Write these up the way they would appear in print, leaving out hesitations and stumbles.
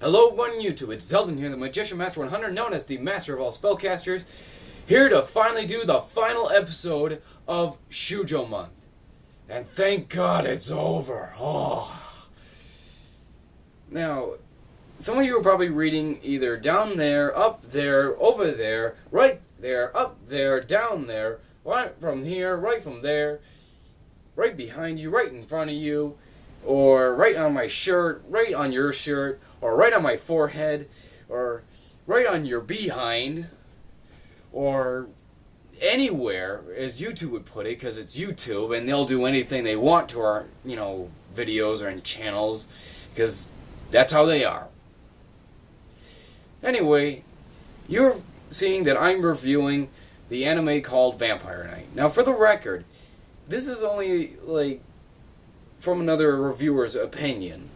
Hello, one YouTube. It's Xaldin here, the Magician Master 100, known as the Master of all Spellcasters, here to finally do the final episode of SHOUJO month. And thank God it's over. Oh. Now, some of you are probably reading either down there, up there, over there, right there, up there, down there, right from here, right from there, right behind you, right in front of you, or right on my shirt, right on your shirt, or right on my forehead, or right on your behind, or anywhere, as YouTube would put it, because it's YouTube, and they'll do anything they want to our, videos or in channels, because that's how they are. Anyway, you're seeing that I'm reviewing the anime called Vampire Knight. Now, for the record, this is only, from another reviewer's opinion.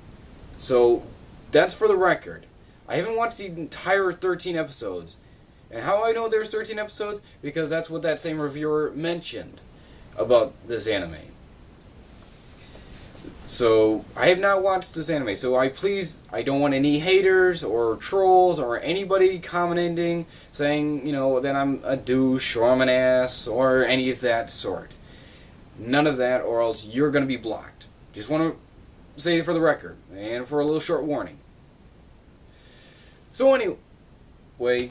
So, that's for the record. I haven't watched the entire 13 episodes. And how I know there's 13 episodes? Because that's what that same reviewer mentioned about this anime. So, I have not watched this anime. So, I don't want any haters or trolls or anybody commenting saying, that I'm a douche or I'm an ass or any of that sort. None of that, or else you're going to be blocked. Just want to say it for the record, and for a little short warning. So anyway,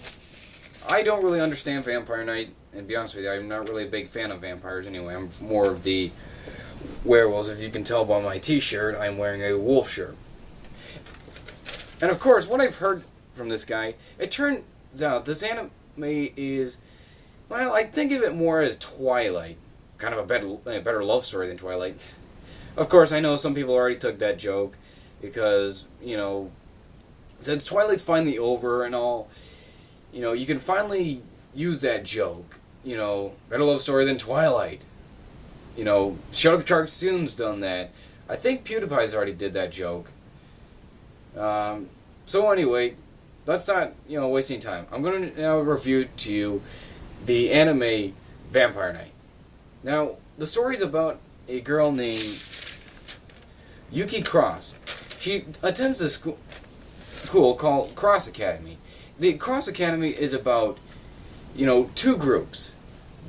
I don't really understand Vampire Knight, and to be honest with you, I'm not really a big fan of vampires anyway. I'm more of the werewolves. If you can tell by my t-shirt, I'm wearing a wolf shirt. And of course, what I've heard from this guy, it turns out this anime is, well, I think of it more as Twilight. Kind of a better love story than Twilight. Of course, I know some people already took that joke because, since Twilight's finally over and all, you can finally use that joke. Better love story than Twilight. Shut Up Cartoon's done that. I think PewDiePie's already did that joke. So anyway, let's not, wasting time. I'm going to now review to you the anime Vampire Knight. Now, the story's about a girl named Yuki Cross. She attends a school called Cross Academy. The Cross Academy is about, two groups.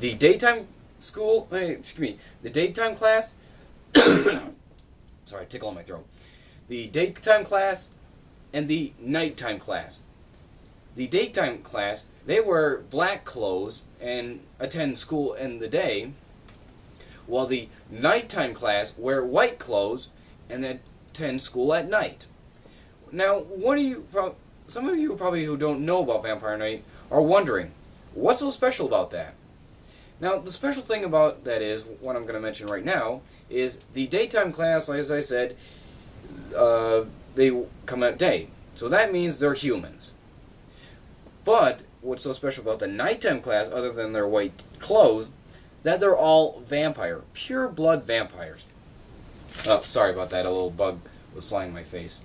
The daytime the daytime class, sorry, tickle on my throat. The daytime class and the nighttime class. The daytime class, they wear black clothes and attend school in the day, while the nighttime class wear white clothes and then attend school at night. Now, some of you probably who don't know about Vampire Knight are wondering, what's so special about that? Now, the special thing about that is, what I'm going to mention right now, is the daytime class, as I said, they come at day. So that means they're humans. But what's so special about the nighttime class, other than their white clothes, that they're all vampire, pure blood vampires. Oh, sorry about that. A little bug was flying in my face.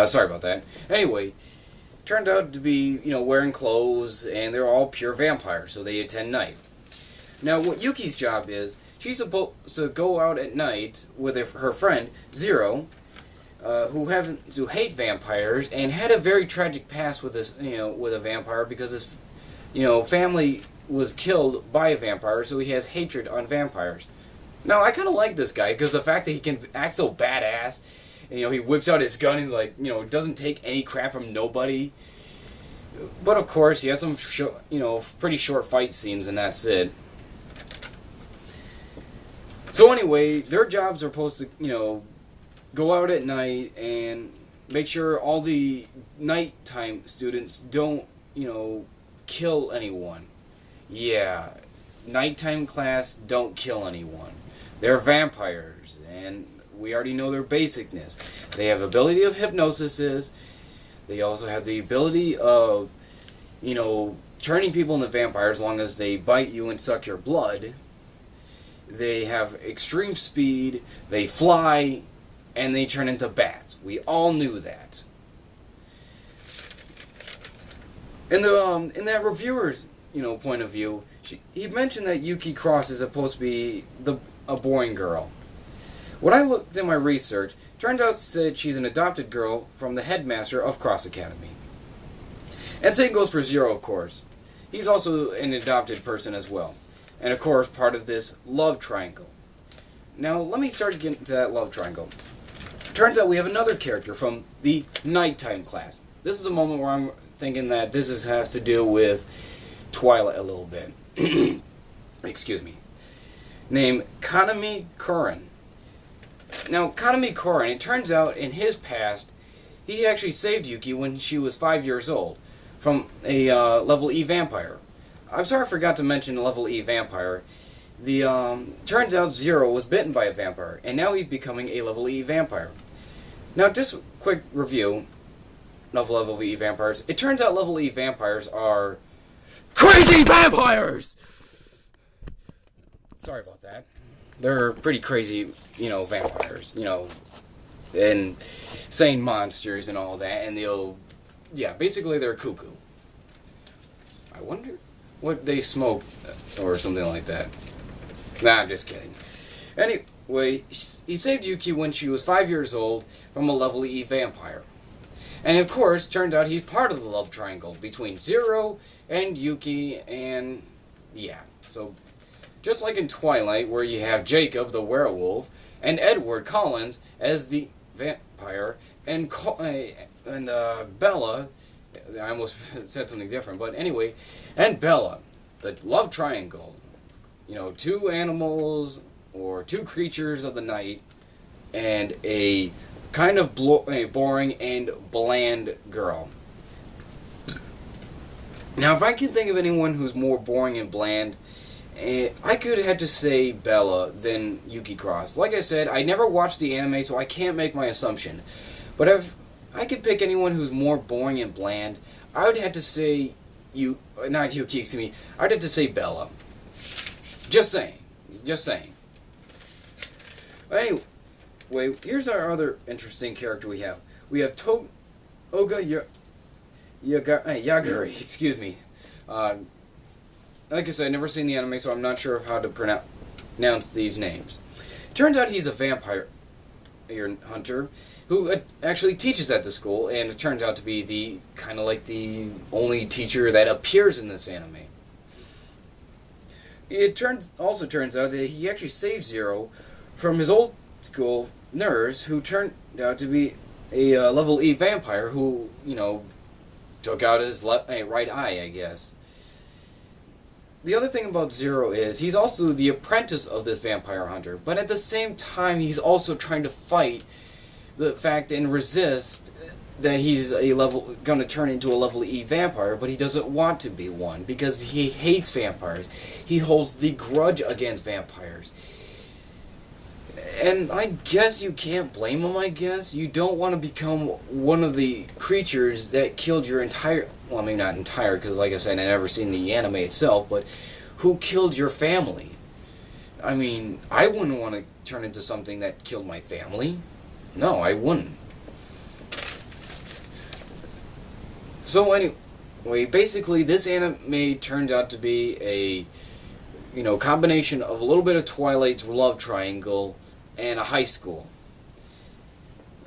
Sorry about that. Anyway, turned out to be, wearing clothes, and they're all pure vampires, so they attend night. Now, what Yuki's job is, she's supposed to go out at night with her friend, Zero, who hate vampires, and had a very tragic past with this, with a vampire, because his family was killed by a vampire, so he has hatred on vampires. Now, I kind of like this guy, because the fact that he can act so badass, and, he whips out his gun, and, doesn't take any crap from nobody. But, of course, he has some, pretty short fight scenes, and that's it. So, anyway, their jobs are supposed to, go out at night and make sure all the nighttime students don't, kill anyone. Yeah, nighttime class don't kill anyone. They're vampires, and we already know their basicness. They have ability of hypnosis. They also have the ability of, turning people into vampires as long as they bite you and suck your blood. They have extreme speed, they fly, and they turn into bats. We all knew that. In that reviewer's, point of view, he mentioned that Yuki Cross is supposed to be a boring girl. When I looked in my research, turned out that she's an adopted girl from the headmaster of Cross Academy. And same goes for Zero, of course. He's also an adopted person as well. And of course, part of this love triangle. Now, let me start getting to that love triangle. Turns out we have another character from the nighttime class. This is the moment where I'm thinking that this has to do with Twilight a little bit. Excuse me. Named Kanami Kurin. Now, Kanami Kurin, it turns out in his past, he actually saved Yuki when she was 5 years old from a level E vampire. I'm sorry I forgot to mention level E vampire. Turns out Zero was bitten by a vampire, and now he's becoming a level E vampire. Now, just a quick review of level E vampires. It turns out level E vampires are crazy vampires! Sorry about that. They're pretty crazy, vampires, and insane monsters and all that, and basically they're cuckoo. I wonder what they smoke, or something like that. Nah, I'm just kidding. Anyway, he saved Yuki when she was 5 years old from a level E vampire. And of course, turns out he's part of the love triangle between Zero and Yuki, and so just like in Twilight, where you have Jacob, the werewolf, and Edward Collins as the vampire, and Bella, I almost said something different, but anyway, and Bella, the love triangle. Two animals, or two creatures of the night, and a kind of boring and bland girl. Now, if I can think of anyone who's more boring and bland, I could have to say Bella than Yuki Cross. Like I said, I never watched the anime, so I can't make my assumption. But if I could pick anyone who's more boring and bland, I would have to say not Yuki, excuse me. I'd have to say Bella. Just saying. Anyway, here's our other interesting character we have. We have Toga Yaguri, excuse me. Like I said, I've never seen the anime, so I'm not sure of how to pronounce these names. Turns out he's a vampire hunter who actually teaches at the school, and it turns out to be the only teacher that appears in this anime. It also turns out that he actually saved Zero from his old school nurse, who turned out to be a level E vampire who, took out his right eye, I guess. The other thing about Zero is he's also the apprentice of this vampire hunter, but at the same time he's also trying to fight the fact and resist that he's going to turn into a level E vampire, but he doesn't want to be one because he hates vampires. He holds the grudge against vampires. And I guess you can't blame him, I guess. You don't want to become one of the creatures that killed your entire... Well, I mean, not entire, because like I said, I've never seen the anime itself, but who killed your family? I mean, I wouldn't want to turn into something that killed my family. No, I wouldn't. So anyway, basically this anime turned out to be a, combination of a little bit of Twilight's love triangle and a high school.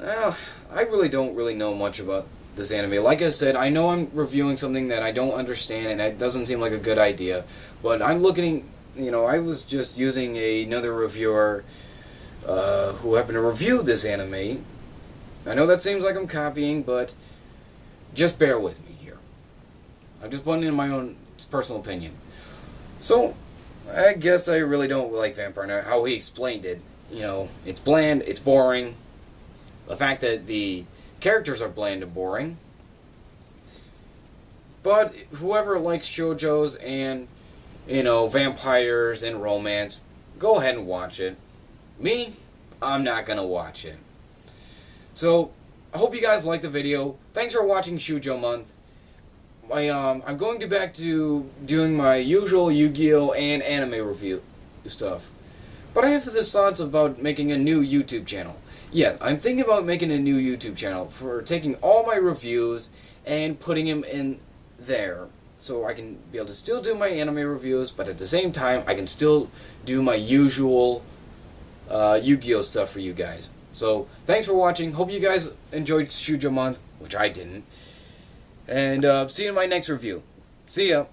Well, I really don't know much about this anime. Like I said, I know I'm reviewing something that I don't understand and it doesn't seem like a good idea, but I'm looking, I was just using another reviewer who happened to review this anime. I know that seems like I'm copying, but just bear with me here. I'm just putting in my own personal opinion. So, I guess I really don't like Vampire Knight, how he explained it. It's bland, it's boring. The fact that the characters are bland and boring. But whoever likes shoujos and, vampires and romance, go ahead and watch it. Me, I'm not gonna watch it. So, I hope you guys liked the video. Thanks for watching Shoujo Month. I'm going back to doing my usual Yu-Gi-Oh! And anime review stuff. But I have this thoughts about making a new YouTube channel. Yeah, I'm thinking about making a new YouTube channel for taking all my reviews and putting them in there. So I can be able to still do my anime reviews, but at the same time, I can still do my usual Yu-Gi-Oh stuff for you guys. So, thanks for watching. Hope you guys enjoyed Shoujo Month, which I didn't. And see you in my next review. See ya.